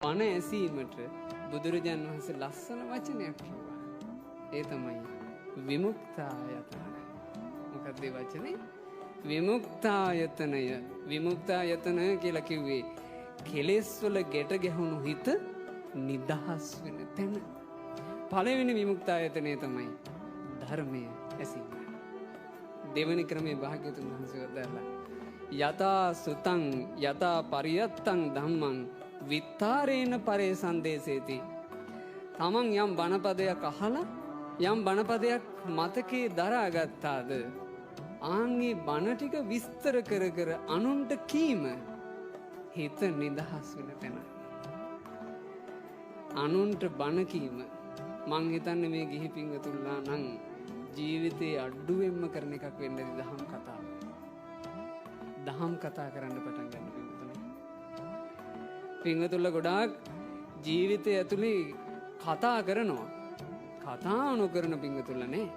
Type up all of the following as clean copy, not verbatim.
බණ ඇසීමට බුදුරජාණන් වහන්සේ ලස්සන වචනයක් කිව්වා. ඒ තමයි විමුක්තායතන. මොකක්ද ඒ වචනේ? විමුක්තායතනය. විමුක්තායතන කියලා කිව්වේ කෙලෙස් වල ගැට ගැහුණු හිත නිදහස් වෙන තැන. පළවෙනි විමුක්තායතනය තමයි ධර්මය ඇසීම. දෙවනි ක්‍රමේ භාග්‍යවතුන් වහන්සේ වදාළා යතා සුතං යතා පරියත්තං ධම්මං විත්තරේන පරේසන්දේසේති. තමන් යම් බණපදයක් අහලා යම් බණපදයක් මතකේ දරාගත්තාද ආන්ගේ බණ ටික විස්තර කර කර අනුන්ට කීම හිත නිදහස් වෙන තැන. අනුන්ට බණ කීම මං හිතන්නේ මේ ගිහි පිංගතුල්ලා නම් ජීවිතේ අඩුවෙන්ම කරන එකක් වෙන්න දහම් කතාව. දහම් කතා කරන්න පටන් ගන්න පිංගතුනේ. පිංගතුල්ලා ගොඩාක් ජීවිතය ඇතුලේ කතා කරනවා. කතා නොකරන පිංගතුල්ලා නේ.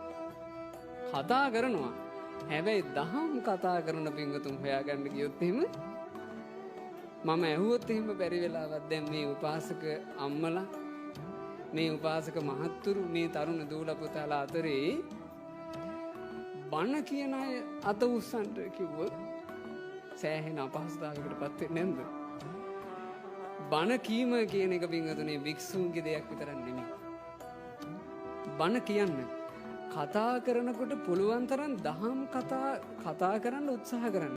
කතා කරනවා. හැබැයි දහම් කතා කරන පිංගතුන් හොයාගන්න ගියොත් එහෙම මම ඇහුවොත් එහෙම බැරි වෙලාවක් දැන් මේ උපාසක අම්මලා මේ උපාසක මහත්තුරු මේ තරුණ දූල පුතාලා අතරේ බණ කියන අය අත උස්සන්ට කිව්වොත් සෑහෙන අපහසුතාවයකට පත් වෙන්නේ නැද්ද? බණ කීම කියන එක පින්වතුනේ භික්ෂුන්ගේ දෙයක් විතරක් නෙමෙයි. බණ කියන්න කතා කරනකොට පුළුවන් තරම් දහම් කතා කරන්න උත්සාහ කරන්න.